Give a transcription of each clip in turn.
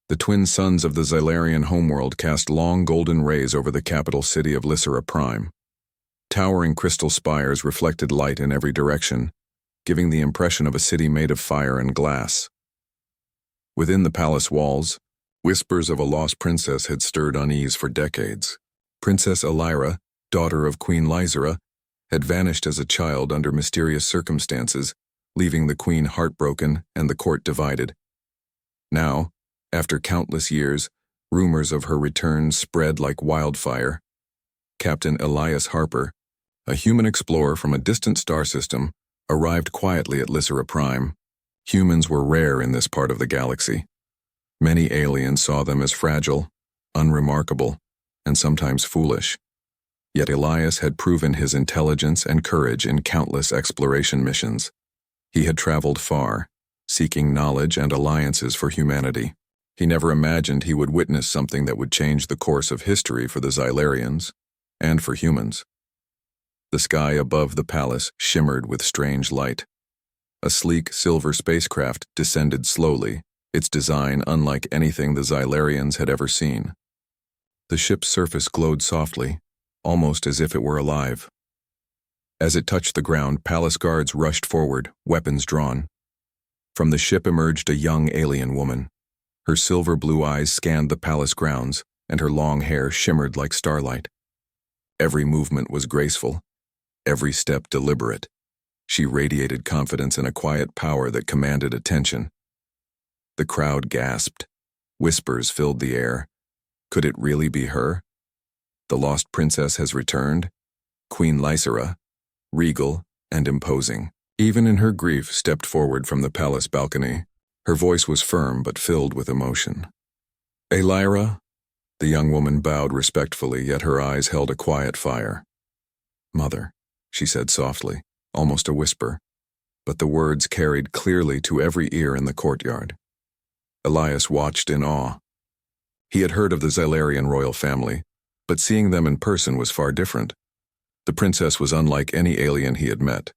The twin suns of the Xylarian homeworld cast long golden rays over the capital city of Lysera Prime. Towering crystal spires reflected light in every direction, giving the impression of a city made of fire and glass. Within the palace walls, whispers of a lost princess had stirred unease for decades. Princess Elira, daughter of Queen Lysera, had vanished as a child under mysterious circumstances, leaving the queen heartbroken and the court divided. Now, after countless years, rumors of her return spread like wildfire. Captain Elias Harper, a human explorer from a distant star system, arrived quietly at Lysera Prime. Humans were rare in this part of the galaxy. Many aliens saw them as fragile, unremarkable, and sometimes foolish. Yet Elias had proven his intelligence and courage in countless exploration missions. He had traveled far, seeking knowledge and alliances for humanity. He never imagined he would witness something that would change the course of history for the Xylarians, and for humans. The sky above the palace shimmered with strange light. A sleek silver spacecraft descended slowly, its design unlike anything the Xylarians had ever seen. The ship's surface glowed softly, almost as if it were alive. As it touched the ground, palace guards rushed forward, weapons drawn. From the ship emerged a young alien woman. Her silver blue eyes scanned the palace grounds, and her long hair shimmered like starlight. Every movement was graceful, every step deliberate. She radiated confidence and a quiet power that commanded attention. The crowd gasped. Whispers filled the air. Could it really be her? The lost princess has returned, Queen Lysera, regal and imposing. Even in her grief, stepped forward from the palace balcony. Her voice was firm but filled with emotion. Elira? The young woman bowed respectfully, yet her eyes held a quiet fire. Mother, she said softly, almost a whisper, but the words carried clearly to every ear in the courtyard. Elias watched in awe. He had heard of the Xylarian royal family, but seeing them in person was far different. The princess was unlike any alien he had met.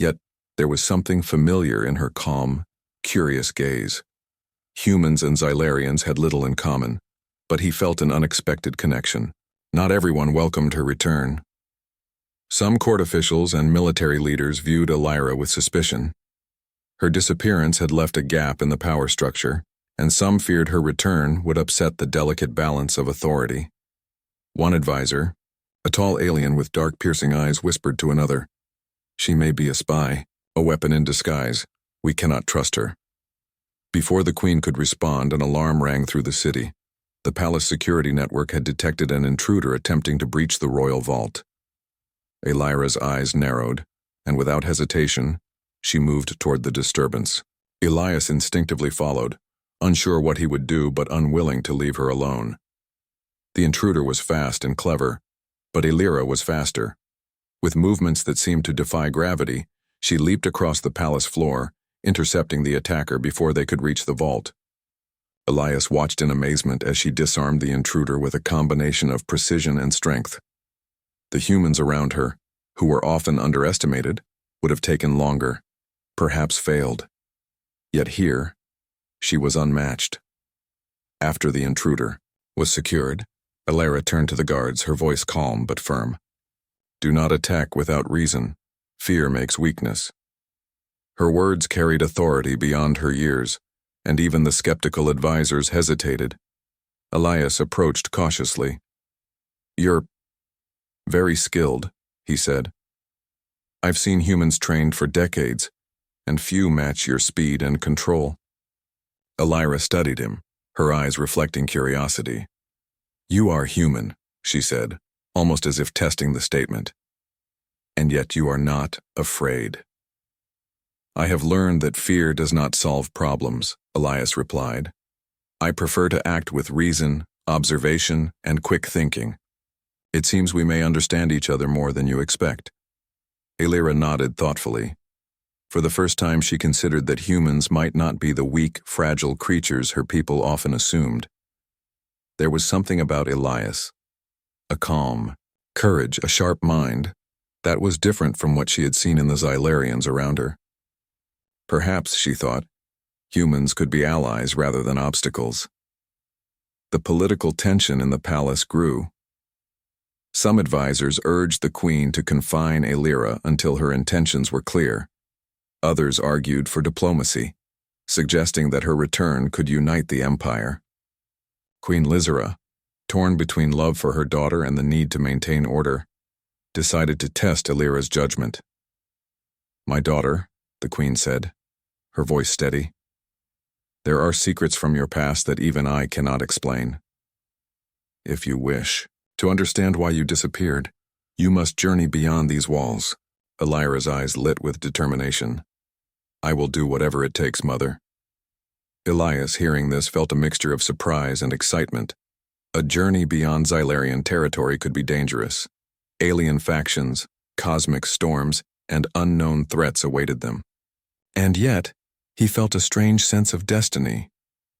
Yet there was something familiar in her calm, curious gaze. Humans and Xylarians had little in common, but he felt an unexpected connection. Not everyone welcomed her return. Some court officials and military leaders viewed Elira with suspicion. Her disappearance had left a gap in the power structure, and some feared her return would upset the delicate balance of authority. One advisor, a tall alien with dark piercing eyes, whispered to another, "She may be a spy, a weapon in disguise. We cannot trust her." Before the queen could respond, an alarm rang through the city. The palace security network had detected an intruder attempting to breach the royal vault. Elira's eyes narrowed, and without hesitation, she moved toward the disturbance. Elias instinctively followed, unsure what he would do but unwilling to leave her alone. The intruder was fast and clever, but Elira was faster. With movements that seemed to defy gravity, she leaped across the palace floor, intercepting the attacker before they could reach the vault. Elias watched in amazement as she disarmed the intruder with a combination of precision and strength. The humans around her, who were often underestimated, would have taken longer, perhaps failed. Yet here, she was unmatched. After the intruder was secured, Elira turned to the guards, her voice calm but firm. "Do not attack without reason. Fear makes weakness." Her words carried authority beyond her years, and even the skeptical advisors hesitated. Elias approached cautiously. "You're very skilled," he said. "I've seen humans trained for decades, and few match your speed and control." Elira studied him, her eyes reflecting curiosity. "You are human," she said, almost as if testing the statement. "And yet you are not afraid." "I have learned that fear does not solve problems," Elias replied. "I prefer to act with reason, observation, and quick thinking. It seems we may understand each other more than you expect." Elira nodded thoughtfully. For the first time, she considered that humans might not be the weak, fragile creatures her people often assumed. There was something about Elias, a calm, courage, a sharp mind, that was different from what she had seen in the Xylarians around her. Perhaps, she thought, humans could be allies rather than obstacles. The political tension in the palace grew. Some advisors urged the queen to confine Aelira until her intentions were clear. Others argued for diplomacy, suggesting that her return could unite the empire. Queen Lysera, torn between love for her daughter and the need to maintain order, decided to test Aelira's judgment. "My daughter," the queen said, her voice steady, "there are secrets from your past that even I cannot explain. If you wish to understand why you disappeared, you must journey beyond these walls." Aelira's eyes lit with determination. "I will do whatever it takes, mother." Elias, hearing this, felt a mixture of surprise and excitement. A journey beyond Xylarian territory could be dangerous. Alien factions, cosmic storms, and unknown threats awaited them. And yet, he felt a strange sense of destiny.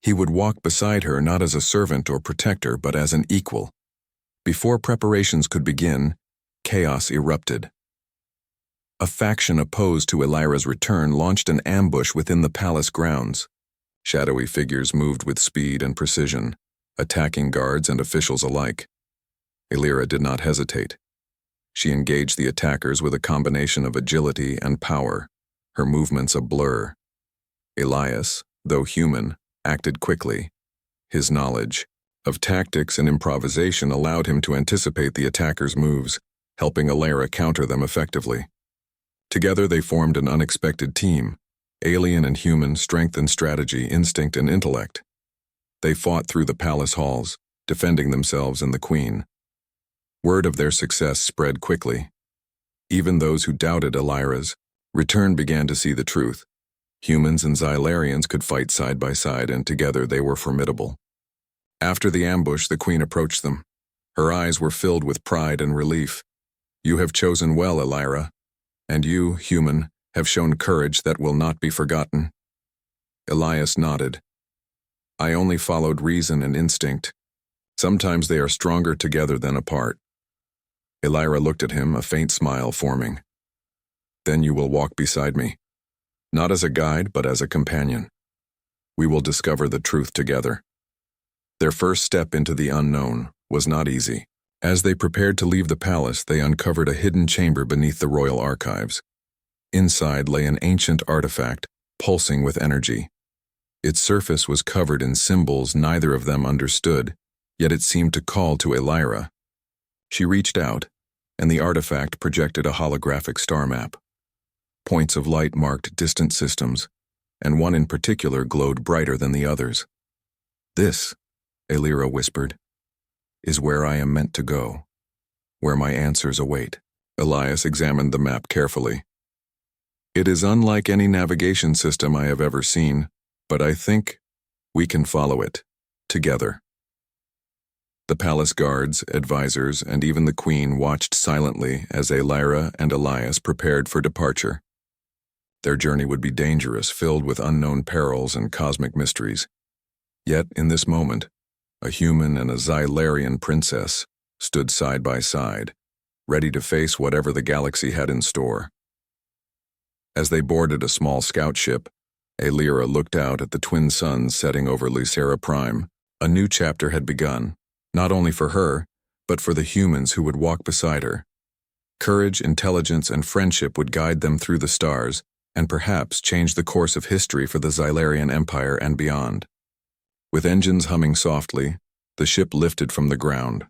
He would walk beside her not as a servant or protector, but as an equal. Before preparations could begin, chaos erupted. A faction opposed to Aelira's return launched an ambush within the palace grounds. Shadowy figures moved with speed and precision, attacking guards and officials alike. Aelira did not hesitate. She engaged the attackers with a combination of agility and power, her movements a blur. Elias, though human, acted quickly. His knowledge of tactics and improvisation allowed him to anticipate the attackers' moves, helping Aelira counter them effectively. Together they formed an unexpected team. Alien and human, strength and strategy, instinct and intellect. They fought through the palace halls, defending themselves and the queen. Word of their success spread quickly. Even those who doubted Aelira's return began to see the truth. Humans and Xylarians could fight side by side, and together they were formidable. After the ambush, the queen approached them. Her eyes were filled with pride and relief. "You have chosen well, Aelira, and you, human, have shown courage that will not be forgotten." Elias nodded. "I only followed reason and instinct. Sometimes they are stronger together than apart." Aelira looked at him, a faint smile forming. "Then you will walk beside me, not as a guide, but as a companion. We will discover the truth together." Their first step into the unknown was not easy. As they prepared to leave the palace, they uncovered a hidden chamber beneath the royal archives. Inside lay an ancient artifact, pulsing with energy. Its surface was covered in symbols neither of them understood, yet it seemed to call to Aelira. She reached out, and the artifact projected a holographic star map. Points of light marked distant systems, and one in particular glowed brighter than the others. "This," Aelira whispered, "is where I am meant to go, where my answers await." Elias examined the map carefully. "It is unlike any navigation system I have ever seen, but I think we can follow it, together." The palace guards, advisors, and even the queen watched silently as Aelira and Elias prepared for departure. Their journey would be dangerous, filled with unknown perils and cosmic mysteries. Yet, in this moment, a human and a Xylarian princess stood side by side, ready to face whatever the galaxy had in store. As they boarded a small scout ship, Aelira looked out at the twin suns setting over Lysera Prime. A new chapter had begun, not only for her, but for the humans who would walk beside her. Courage, intelligence, and friendship would guide them through the stars, and perhaps change the course of history for the Xylarian Empire and beyond. With engines humming softly, the ship lifted from the ground.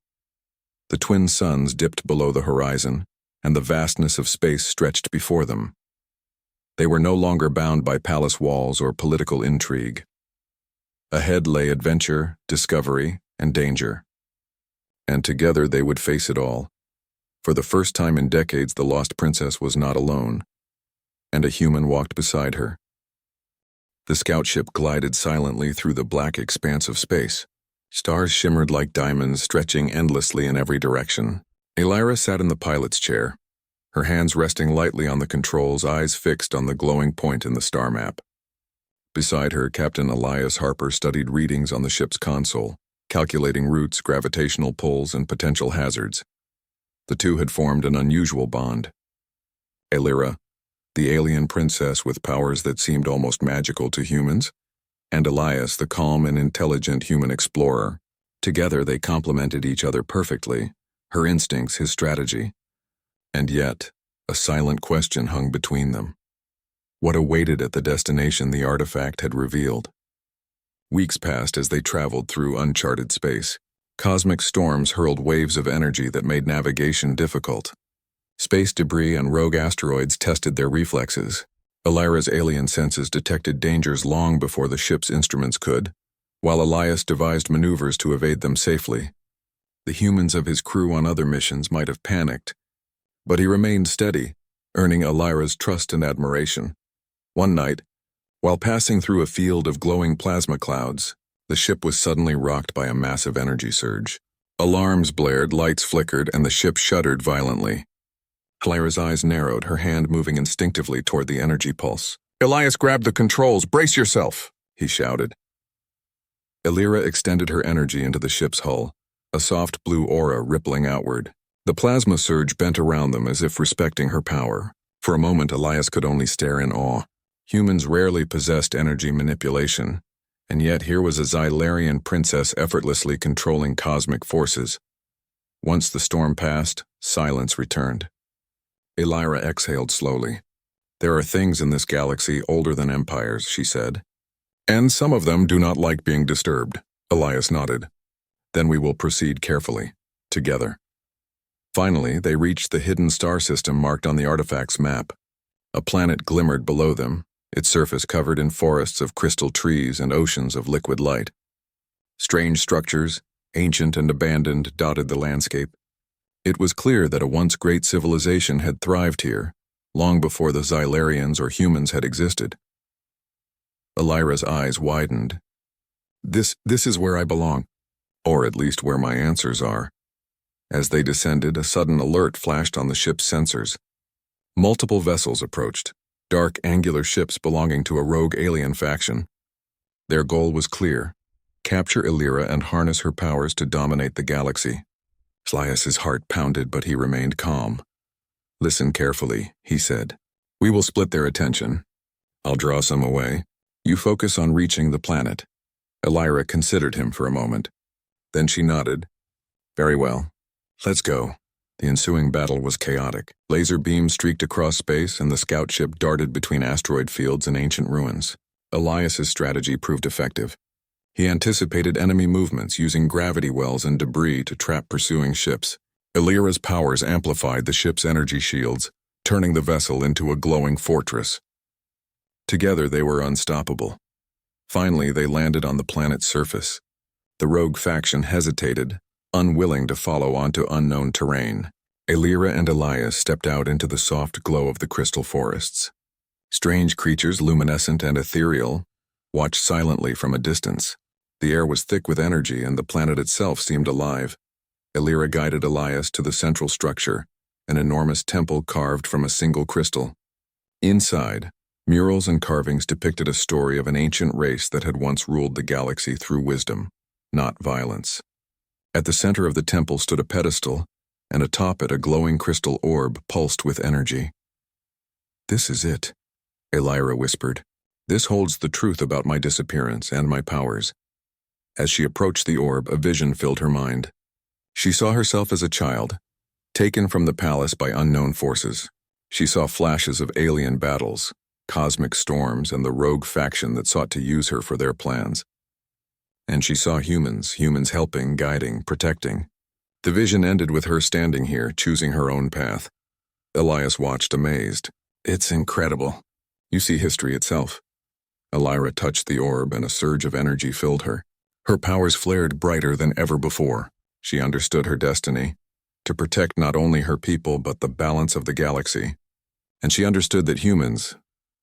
The twin suns dipped below the horizon, and the vastness of space stretched before them. They were no longer bound by palace walls or political intrigue. Ahead lay adventure, discovery, and danger. And together they would face it all. For the first time in decades, the lost princess was not alone, and a human walked beside her. The scout ship glided silently through the black expanse of space. Stars shimmered like diamonds, stretching endlessly in every direction. Aelira sat in the pilot's chair, her hands resting lightly on the controls, eyes fixed on the glowing point in the star map. Beside her, Captain Elias Harper studied readings on the ship's console, calculating routes, gravitational pulls, and potential hazards. The two had formed an unusual bond. Aelira, the alien princess with powers that seemed almost magical to humans, and Elias, the calm and intelligent human explorer, Together they complemented each other perfectly, her instincts his strategy. And yet, a silent question hung between them. What awaited at the destination the artifact had revealed? Weeks passed as they traveled through uncharted space. Cosmic storms hurled waves of energy that made navigation difficult. Space debris and rogue asteroids tested their reflexes. Elira's alien senses detected dangers long before the ship's instruments could, while Elias devised maneuvers to evade them safely. The humans of his crew on other missions might have panicked, but he remained steady, earning Elira's trust and admiration. One night, while passing through a field of glowing plasma clouds, the ship was suddenly rocked by a massive energy surge. Alarms blared, lights flickered, and the ship shuddered violently. Elira's eyes narrowed, her hand moving instinctively toward the energy pulse. "Elias, grab the controls! Brace yourself!" he shouted. Elira extended her energy into the ship's hull, a soft blue aura rippling outward. The plasma surge bent around them as if respecting her power. For a moment, Elias could only stare in awe. Humans rarely possessed energy manipulation, and yet here was a Xylarian princess effortlessly controlling cosmic forces. Once the storm passed, silence returned. Elira exhaled slowly. "There are things in this galaxy older than empires," she said. "And some of them do not like being disturbed." Elias nodded. "Then we will proceed carefully, together." Finally, they reached the hidden star system marked on the artifact's map. A planet glimmered below them, its surface covered in forests of crystal trees and oceans of liquid light. Strange structures, ancient and abandoned, dotted the landscape. It was clear that a once great civilization had thrived here, long before the Xylarians or humans had existed. Elira's eyes widened. This is where I belong, or at least where my answers are." As they descended, a sudden alert flashed on the ship's sensors. Multiple vessels approached, dark angular ships belonging to a rogue alien faction. Their goal was clear: capture Elira and harness her powers to dominate the galaxy. Elias's heart pounded, but he remained calm. "Listen carefully," he said. "We will split their attention. I'll draw some away. You focus on reaching the planet." Elira considered him for a moment. Then she nodded. "Very well. Let's go." The ensuing battle was chaotic. Laser beams streaked across space, and the scout ship darted between asteroid fields and ancient ruins. Elias's strategy proved effective. He anticipated enemy movements, using gravity wells and debris to trap pursuing ships. Elira's powers amplified the ship's energy shields, turning the vessel into a glowing fortress. Together they were unstoppable. Finally, they landed on the planet's surface. The rogue faction hesitated, unwilling to follow onto unknown terrain. Elira and Elias stepped out into the soft glow of the crystal forests. Strange creatures, luminescent and ethereal, watched silently from a distance. The air was thick with energy, and the planet itself seemed alive. Elira guided Elias to the central structure, an enormous temple carved from a single crystal. Inside, murals and carvings depicted a story of an ancient race that had once ruled the galaxy through wisdom, not violence. At the center of the temple stood a pedestal, and atop it a glowing crystal orb pulsed with energy. "This is it," Elira whispered. "This holds the truth about my disappearance and my powers." As she approached the orb, a vision filled her mind. She saw herself as a child, taken from the palace by unknown forces. She saw flashes of alien battles, cosmic storms, and the rogue faction that sought to use her for their plans. And she saw humans helping, guiding, protecting. The vision ended with her standing here, choosing her own path. Elias watched, amazed. "It's incredible. You see history itself." Elira touched the orb, and a surge of energy filled her. Her powers flared brighter than ever before. She understood her destiny, to protect not only her people but the balance of the galaxy. And she understood that humans,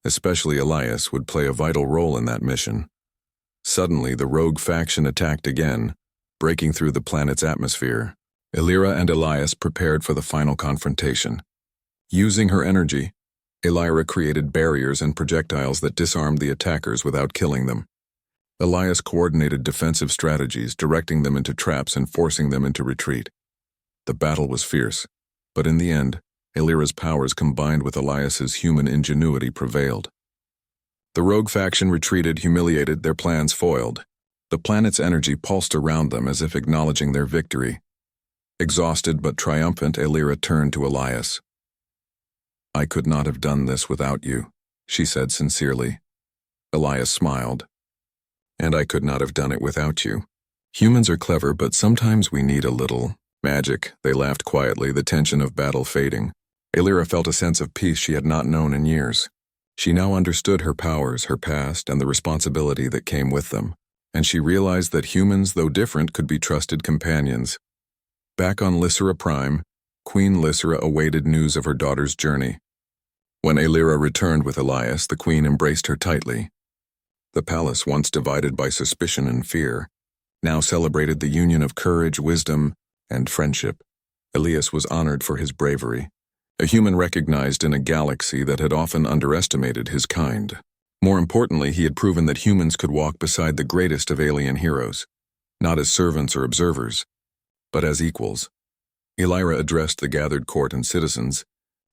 especially Elias, would play a vital role in that mission. Suddenly, the rogue faction attacked again, breaking through the planet's atmosphere. Elira and Elias prepared for the final confrontation. Using her energy, Elira created barriers and projectiles that disarmed the attackers without killing them. Elias coordinated defensive strategies, directing them into traps and forcing them into retreat. The battle was fierce, but in the end, Elira's powers combined with Elias's human ingenuity prevailed. The rogue faction retreated, humiliated, their plans foiled. The planet's energy pulsed around them as if acknowledging their victory. Exhausted but triumphant, Elira turned to Elias. "I could not have done this without you," she said sincerely. Elias smiled. "And I could not have done it without you. Humans are clever, but sometimes we need a little magic." They laughed quietly, the tension of battle fading. Elira felt a sense of peace she had not known in years. She now understood her powers, her past, and the responsibility that came with them. And she realized that humans, though different, could be trusted companions. Back on Lysera Prime, Queen Lysera awaited news of her daughter's journey. When Elira returned with Elias, the queen embraced her tightly. The palace, once divided by suspicion and fear, now celebrated the union of courage, wisdom, and friendship. Elias was honored for his bravery, a human recognized in a galaxy that had often underestimated his kind. More importantly, he had proven that humans could walk beside the greatest of alien heroes, not as servants or observers, but as equals. Elira addressed the gathered court and citizens,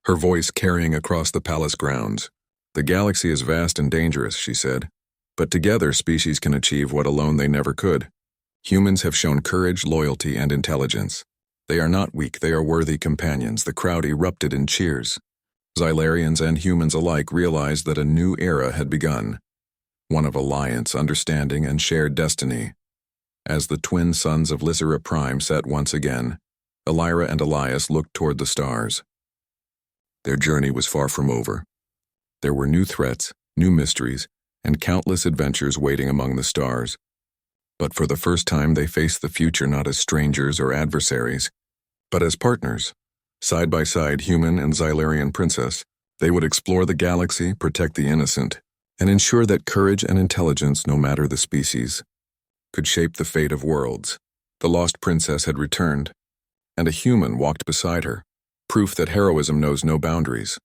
her voice carrying across the palace grounds. "The galaxy is vast and dangerous," she said, "but together species can achieve what alone they never could. Humans have shown courage, loyalty, and intelligence. They are not weak, they are worthy companions." The crowd erupted in cheers. Xylarians and humans alike realized that a new era had begun, one of alliance, understanding, and shared destiny. As the twin sons of Lysera Prime sat once again, Elira and Elias looked toward the stars. Their journey was far from over. There were new threats, new mysteries, and countless adventures waiting among the stars. But for the first time, they faced the future not as strangers or adversaries, but as partners. Side by side, human and Xylarian princess, they would explore the galaxy, protect the innocent, and ensure that courage and intelligence, no matter the species, could shape the fate of worlds. The lost princess had returned, and a human walked beside her, proof that heroism knows no boundaries.